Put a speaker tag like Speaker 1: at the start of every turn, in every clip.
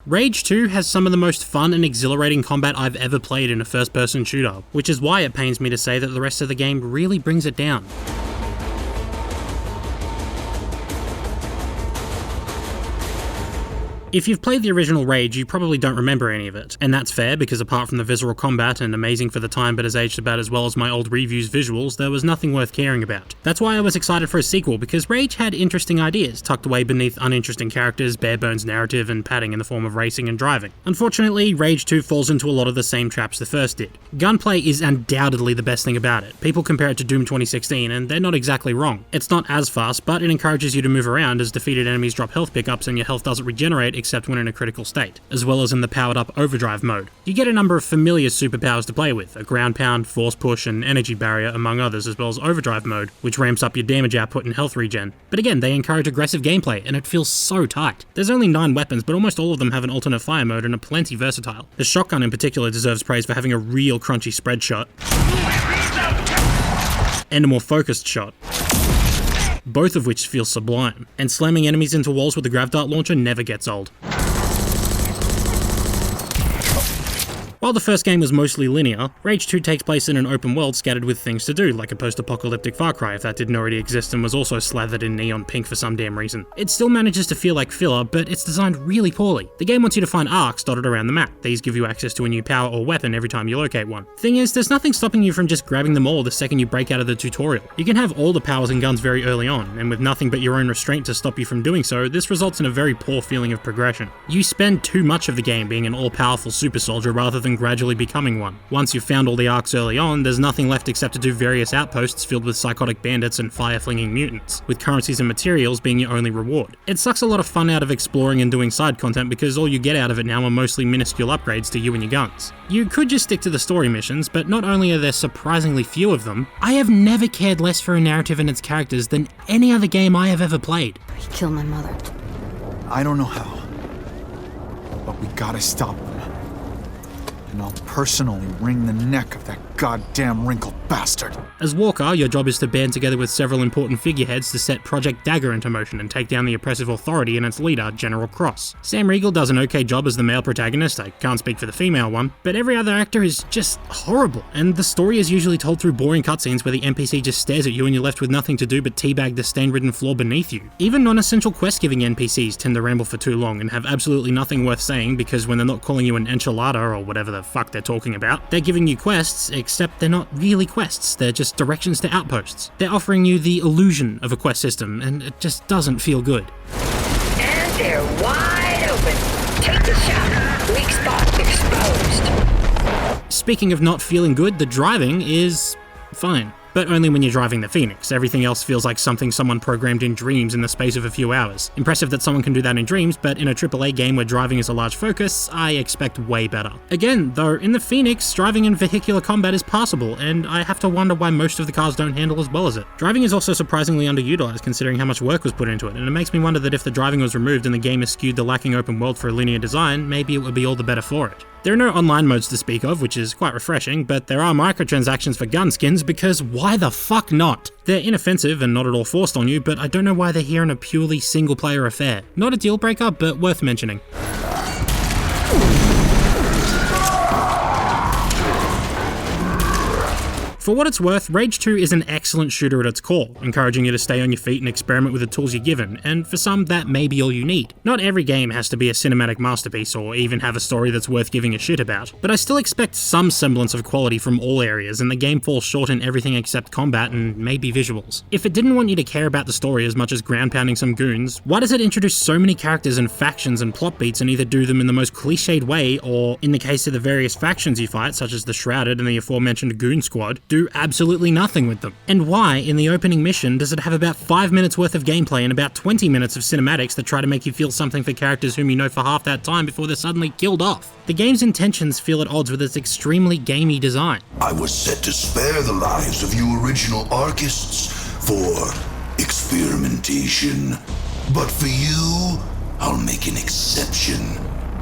Speaker 1: Rage 2 has some of the most fun and exhilarating combat I've ever played in a first-person shooter, which is why it pains me to say that the rest of the game really brings it down. If you've played the original Rage, you probably don't remember any of it, and that's fair because apart from the visceral combat and amazing for the time but has aged about as well as my old reviews visuals, there was nothing worth caring about. That's why I was excited for a sequel, because Rage had interesting ideas, tucked away beneath uninteresting characters, bare-bones narrative, and padding in the form of racing and driving. Unfortunately, Rage 2 falls into a lot of the same traps the first did. Gunplay is undoubtedly the best thing about it. People compare it to Doom 2016, and they're not exactly wrong. It's not as fast, but it encourages you to move around as defeated enemies drop health pickups and your health doesn't regenerate except when in a critical state, as well as in the powered up overdrive mode. You get a number of familiar superpowers to play with, a ground pound, force push, and energy barrier among others, as well as overdrive mode, which ramps up your damage output and health regen. But again, they encourage aggressive gameplay, and it feels so tight. There's only 9 weapons, but almost all of them have an alternate fire mode and are plenty versatile. The shotgun in particular deserves praise for having a real crunchy spread shot, and a more focused shot, both of which feel sublime, and slamming enemies into walls with the grav dart launcher never gets old. While the first game was mostly linear, Rage 2 takes place in an open world scattered with things to do, like a post-apocalyptic Far Cry if that didn't already exist and was also slathered in neon pink for some damn reason. It still manages to feel like filler, but it's designed really poorly. The game wants you to find arcs dotted around the map. These give you access to a new power or weapon every time you locate one. Thing is, there's nothing stopping you from just grabbing them all the second you break out of the tutorial. You can have all the powers and guns very early on, and with nothing but your own restraint to stop you from doing so, this results in a very poor feeling of progression. You spend too much of the game being an all-powerful super soldier rather than gradually becoming one. Once you've found all the arcs early on, there's nothing left except to do various outposts filled with psychotic bandits and fire-flinging mutants, with currencies and materials being your only reward. It sucks a lot of fun out of exploring and doing side content because all you get out of it now are mostly minuscule upgrades to you and your guns. You could just stick to the story missions, but not only are there surprisingly few of them, I have never cared less for a narrative and its characters than any other game I have ever played.
Speaker 2: He killed my mother.
Speaker 3: I don't know how, but we gotta stop them. And I'll personally wring the neck of that goddamn wrinkled bastard.
Speaker 1: As Walker, your job is to band together with several important figureheads to set Project Dagger into motion and take down the oppressive authority and its leader, General Cross. Sam Riegel does an okay job as the male protagonist, I can't speak for the female one, but every other actor is just horrible, and the story is usually told through boring cutscenes where the NPC just stares at you and you're left with nothing to do but teabag the stain-ridden floor beneath you. Even non-essential quest-giving NPCs tend to ramble for too long and have absolutely nothing worth saying because when they're not calling you an enchilada or whatever the fuck they're talking about, they're giving you quests, except they're not really quests, they're just directions to outposts. They're offering you the illusion of a quest system, and it just doesn't feel good.
Speaker 4: And they're wide open. Take the shot. Weak spot exposed.
Speaker 1: Speaking of not feeling good, the driving is fine. But only when you're driving the Phoenix. Everything else feels like something someone programmed in Dreams in the space of a few hours. Impressive that someone can do that in Dreams, but in a AAA game where driving is a large focus, I expect way better. Again, though, in the Phoenix, driving in vehicular combat is passable, and I have to wonder why most of the cars don't handle as well as it. Driving is also surprisingly underutilized considering how much work was put into it, and it makes me wonder that if the driving was removed and the game is skewed the lacking open world for a linear design, maybe it would be all the better for it. There are no online modes to speak of, which is quite refreshing, but there are microtransactions for gun skins because why the fuck not? They're inoffensive and not at all forced on you, but I don't know why they're here in a purely single-player affair. Not a deal breaker, but worth mentioning. For what it's worth, Rage 2 is an excellent shooter at its core, encouraging you to stay on your feet and experiment with the tools you're given, and for some that may be all you need. Not every game has to be a cinematic masterpiece or even have a story that's worth giving a shit about, but I still expect some semblance of quality from all areas, and the game falls short in everything except combat and maybe visuals. If it didn't want you to care about the story as much as ground pounding some goons, why does it introduce so many characters and factions and plot beats and either do them in the most cliched way or, in the case of the various factions you fight, such as the Shrouded and the aforementioned Goon Squad, do absolutely nothing with them? And why, in the opening mission, does it have about 5 minutes worth of gameplay and about 20 minutes of cinematics that try to make you feel something for characters whom you know for half that time before they're suddenly killed off? The game's intentions feel at odds with its extremely gamey design.
Speaker 5: I was set to spare the lives of you original archists for experimentation. But for you, I'll make an exception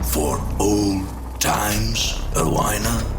Speaker 5: for old times, Erwina.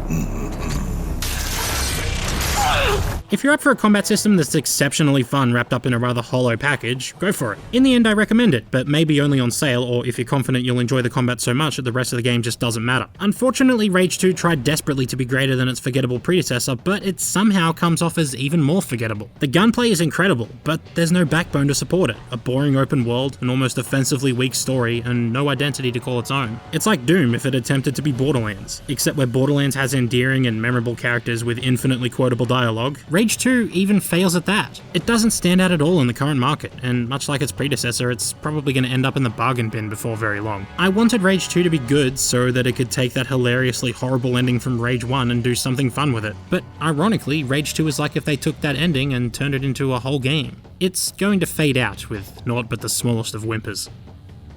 Speaker 1: If you're up for a combat system that's exceptionally fun wrapped up in a rather hollow package, go for it. In the end, I recommend it, but maybe only on sale, or if you're confident you'll enjoy the combat so much that the rest of the game just doesn't matter. Unfortunately, Rage 2 tried desperately to be greater than its forgettable predecessor, but it somehow comes off as even more forgettable. The gunplay is incredible, but there's no backbone to support it. A boring open world, an almost offensively weak story, and no identity to call its own. It's like Doom if it attempted to be Borderlands, except where Borderlands has endearing and memorable characters with infinitely quotable dialogue, Rage 2 even fails at that. It doesn't stand out at all in the current market, and much like its predecessor, it's probably going to end up in the bargain bin before very long. I wanted Rage 2 to be good so that it could take that hilariously horrible ending from Rage 1 and do something fun with it. But ironically, Rage 2 is like if they took that ending and turned it into a whole game. It's going to fade out with naught but the smallest of whimpers.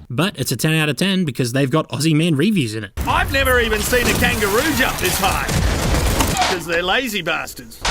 Speaker 1: But it's a 10 out of 10 because they've got Aussie Man reviews in it.
Speaker 2: I've never even seen a kangaroo jump this high. Because they're lazy bastards.